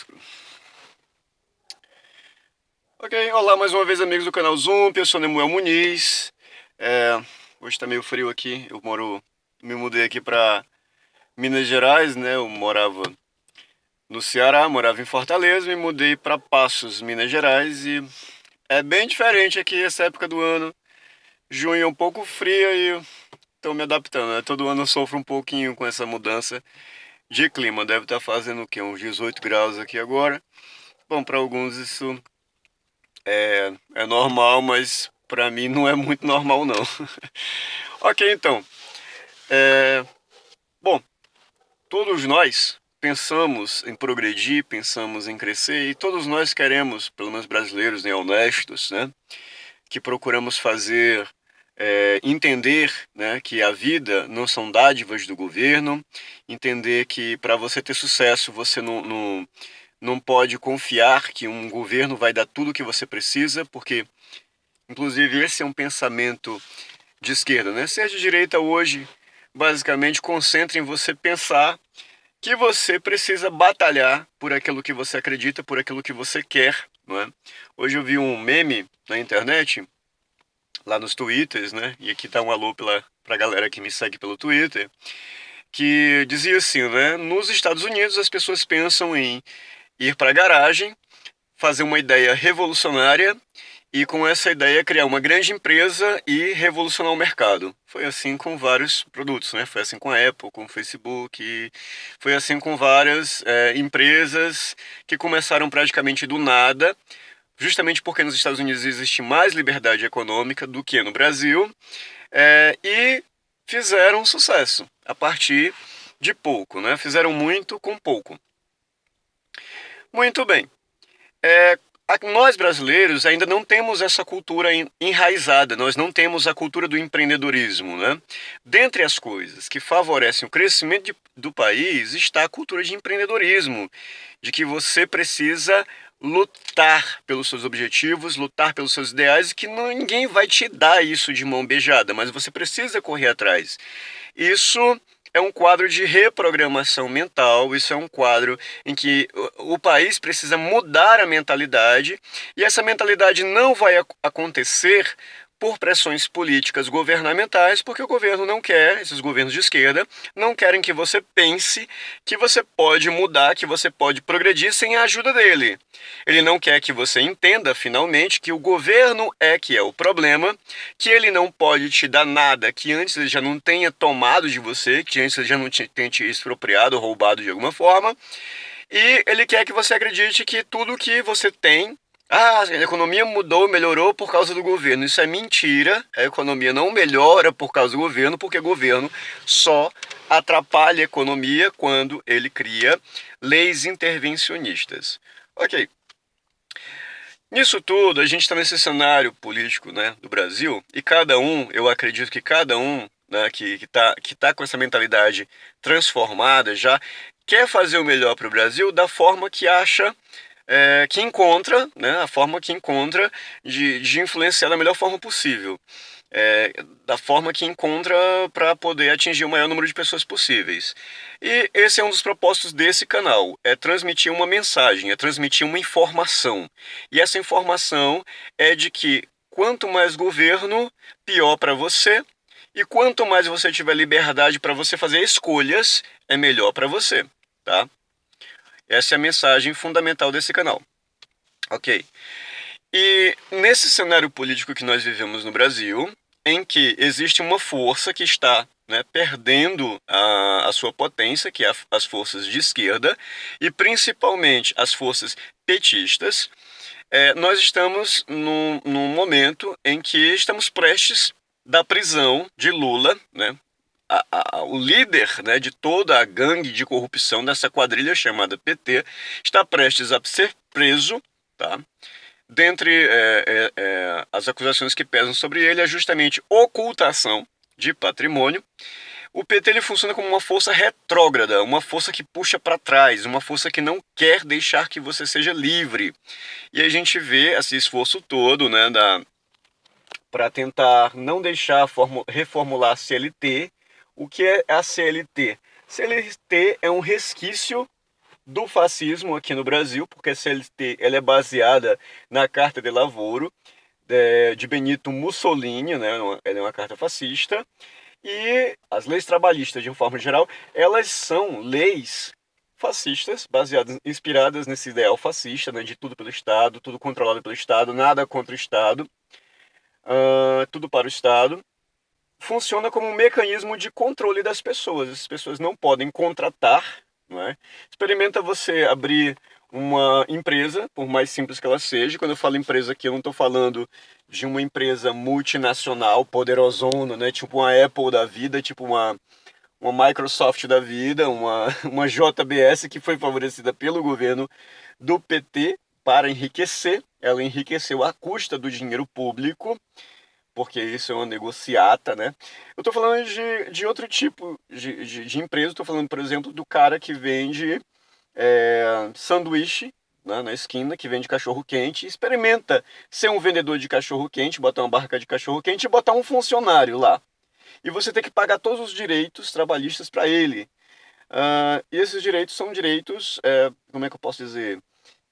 máscara. Ok, olá mais uma vez, amigos do canal Zoom, eu sou Nemuel Muniz. Hoje tá meio frio aqui, me mudei aqui pra Minas Gerais, né? Eu morava no Ceará, morava em Fortaleza, me mudei pra Passos, Minas Gerais, e é bem diferente aqui essa época do ano. Junho é um pouco fria e eu tô me adaptando, né? Todo ano eu sofro um pouquinho com essa mudança de clima. Deve estar fazendo o quê? Uns 18 graus aqui agora. Bom, para alguns isso é normal, mas para mim não é muito normal não. Ok, então. É, bom, todos nós pensamos em progredir, pensamos em crescer e todos nós queremos, pelo menos brasileiros, né, honestos, né, que procuramos fazer entender, né, que a vida não são dádivas do governo, entender que para você ter sucesso você não pode confiar que um governo vai dar tudo o que você precisa, porque, inclusive, esse é um pensamento de esquerda, né? Ser de direita hoje, basicamente, concentra em você pensar que você precisa batalhar por aquilo que você acredita, por aquilo que você quer, não é? Hoje eu vi um meme na internet, lá nos Twitters, né? E aqui tá um alô pra galera que me segue pelo Twitter, que dizia assim, né? Nos Estados Unidos as pessoas pensam em ir para a garagem, fazer uma ideia revolucionária e com essa ideia criar uma grande empresa e revolucionar o mercado. Foi assim com vários produtos, né? Foi assim com a Apple, com o Facebook, foi assim com várias empresas que começaram praticamente do nada, justamente porque nos Estados Unidos existe mais liberdade econômica do que no Brasil, e fizeram sucesso a partir de pouco, né? Fizeram muito com pouco. Muito bem. É, Nós brasileiros ainda não temos essa cultura enraizada, nós não temos a cultura do empreendedorismo, né? Dentre as coisas que favorecem o crescimento do país está a cultura de empreendedorismo, de que você precisa lutar pelos seus objetivos, lutar pelos seus ideais, e que ninguém vai te dar isso de mão beijada, mas você precisa correr atrás. Isso é um quadro de reprogramação mental, isso é um quadro em que o país precisa mudar a mentalidade, e essa mentalidade não vai acontecer por pressões políticas governamentais, porque o governo não quer, esses governos de esquerda, não querem que você pense que você pode mudar, que você pode progredir sem a ajuda dele. Ele não quer que você entenda, finalmente, que o governo é que é o problema, que ele não pode te dar nada que antes ele já não tenha tomado de você, que antes ele já não tenha te expropriado ou roubado de alguma forma, e ele quer que você acredite que tudo que você tem, a economia mudou, melhorou por causa do governo. Isso é mentira. A economia não melhora por causa do governo, porque o governo só atrapalha a economia quando ele cria leis intervencionistas. Ok. Nisso tudo, a gente está nesse cenário político, né, do Brasil, e cada um, eu acredito que cada um, né, que tá com essa mentalidade transformada já, quer fazer o melhor para o Brasil da forma que acha, que encontra, né, a forma que encontra de influenciar da melhor forma possível. Da forma que encontra para poder atingir o maior número de pessoas possíveis. E esse é um dos propósitos desse canal, é transmitir uma mensagem, é transmitir uma informação. E essa informação é de que quanto mais governo, pior para você, e quanto mais você tiver liberdade para você fazer escolhas, é melhor para você, tá? Essa é a mensagem fundamental desse canal. Ok. E nesse cenário político que nós vivemos no Brasil, em que existe uma força que está, né, perdendo a sua potência, que é as forças de esquerda, e principalmente as forças petistas, nós estamos num momento em que estamos prestes da prisão de Lula, né? O líder, né, de toda a gangue de corrupção dessa quadrilha chamada PT está prestes a ser preso, tá? Dentre as acusações que pesam sobre ele é justamente ocultação de patrimônio. O PT ele funciona como uma força retrógrada, uma força que puxa para trás, uma força que não quer deixar que você seja livre. E a gente vê esse esforço todo, né, para tentar não deixar reformular a CLT. O que é a CLT? CLT é um resquício do fascismo aqui no Brasil, porque a CLT ela é baseada na Carta de Lavoro de Benito Mussolini, né? Ela é uma carta fascista. E as leis trabalhistas, de uma forma geral, elas são leis fascistas, baseadas, inspiradas nesse ideal fascista, né, de tudo pelo Estado, tudo controlado pelo Estado, nada contra o Estado, tudo para o Estado. Funciona como um mecanismo de controle das pessoas. As pessoas não podem contratar, não é? Experimenta você abrir uma empresa, por mais simples que ela seja. Quando eu falo empresa aqui, eu não estou falando de uma empresa multinacional, poderosona, né? Tipo uma Apple da vida, tipo uma Microsoft da vida, uma JBS que foi favorecida pelo governo do PT para enriquecer. Ela enriqueceu à custa do dinheiro público, porque isso é uma negociata, né? Eu estou falando de outro tipo de empresa. Estou falando, por exemplo, do cara que vende sanduíche, né, na esquina, que vende cachorro-quente. Experimenta ser um vendedor de cachorro-quente, botar uma barraca de cachorro-quente e botar um funcionário lá. E você tem que pagar todos os direitos trabalhistas para ele. E esses direitos são direitos, como é que eu posso dizer?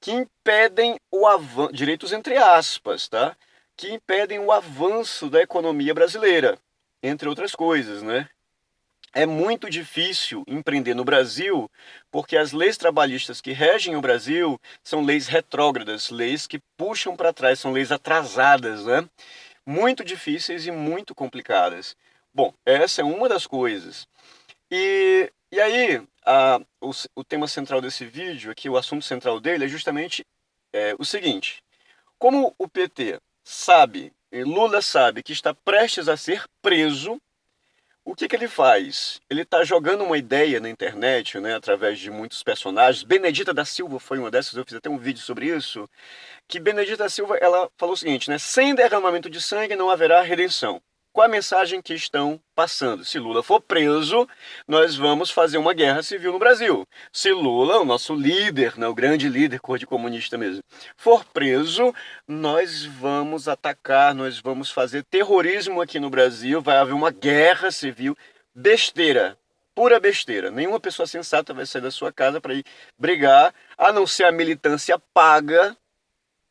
Que impedem o avanço, direitos entre aspas, tá? Que impedem o avanço da economia brasileira, entre outras coisas, né? É muito difícil empreender no Brasil, porque as leis trabalhistas que regem o Brasil são leis retrógradas, leis que puxam para trás, são leis atrasadas, né? Muito difíceis e muito complicadas. Bom, essa é uma das coisas. E aí, o tema central desse vídeo aqui, o assunto central dele é justamente o seguinte: como o PT sabe, e Lula sabe que está prestes a ser preso, o que ele faz? Ele está jogando uma ideia na internet, né, através de muitos personagens. Benedita da Silva foi uma dessas, eu fiz até um vídeo sobre isso. Que Benedita da Silva ela falou o seguinte, né? Sem derramamento de sangue não haverá redenção. Qual a mensagem que estão passando? Se Lula for preso, nós vamos fazer uma guerra civil no Brasil. Se Lula, o nosso líder, né, o grande líder cor de comunista mesmo, for preso, nós vamos atacar, nós vamos fazer terrorismo aqui no Brasil, vai haver uma guerra civil. Besteira, pura besteira. Nenhuma pessoa sensata vai sair da sua casa para ir brigar, a não ser a militância paga,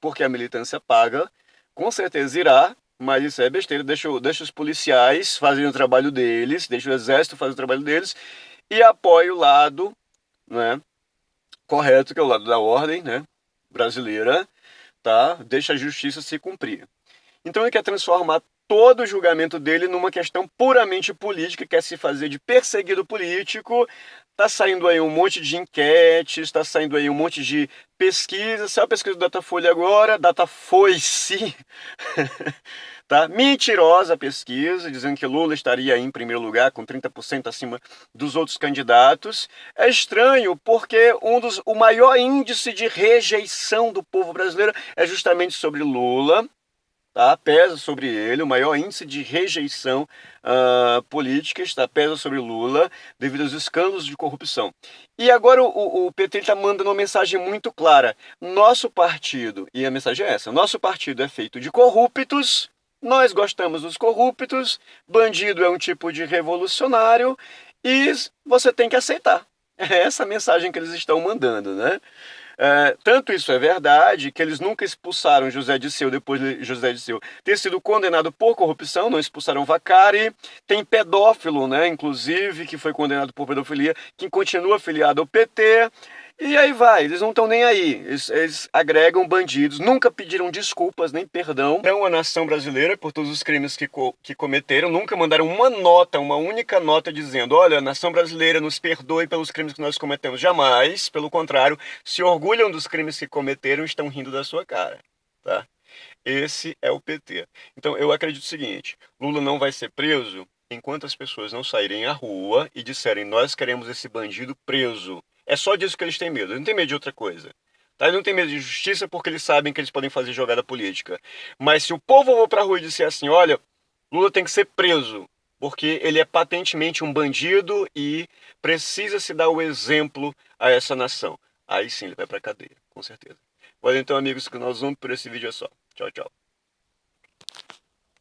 porque a militância paga, com certeza irá, mas isso é besteira. Deixa os policiais fazerem o trabalho deles, deixa o exército fazer o trabalho deles e apoia o lado, né, correto, que é o lado da ordem, né, brasileira, tá? Deixa a justiça se cumprir. Então ele quer transformar todo o julgamento dele numa questão puramente política, quer se fazer de perseguido político. Tá saindo aí um monte de enquetes, tá saindo aí um monte de pesquisas. Saiu a pesquisa do Datafolha agora, Datafolha-se, tá? Mentirosa a pesquisa, dizendo que Lula estaria aí em primeiro lugar, com 30% acima dos outros candidatos. É estranho, porque o maior índice de rejeição do povo brasileiro é justamente sobre Lula. Tá? Pesa sobre ele, o maior índice de rejeição política está pesa sobre Lula devido aos escândalos de corrupção. E agora o PT está mandando uma mensagem muito clara. Nosso partido, e a mensagem é essa, nosso partido é feito de corruptos, nós gostamos dos corruptos, bandido é um tipo de revolucionário e você tem que aceitar. É essa a mensagem que eles estão mandando, né? Tanto isso é verdade que eles nunca expulsaram José Dirceu depois de José Dirceu ter sido condenado por corrupção, não expulsaram Vacari. Tem pedófilo, né, inclusive, que foi condenado por pedofilia, que continua afiliado ao PT. E aí vai, eles não estão nem aí. Eles agregam bandidos, nunca pediram desculpas nem perdão. É uma nação brasileira por todos os crimes que cometeram, nunca mandaram uma nota, uma única nota dizendo: olha, a nação brasileira nos perdoe pelos crimes que nós cometemos. Jamais, pelo contrário, se orgulham dos crimes que cometeram e estão rindo da sua cara, tá? Esse é o PT. Então eu acredito o seguinte: Lula não vai ser preso enquanto as pessoas não saírem à rua e disserem: nós queremos esse bandido preso. É só disso que eles têm medo, eles não têm medo de outra coisa. Tá? Eles não têm medo de justiça porque eles sabem que eles podem fazer jogada política. Mas se o povo for pra rua e disser assim: olha, Lula tem que ser preso, porque ele é patentemente um bandido e precisa se dar o exemplo a essa nação, aí sim ele vai pra cadeia, com certeza. Valeu então, amigos, que nós vamos por esse vídeo é só. Tchau, tchau.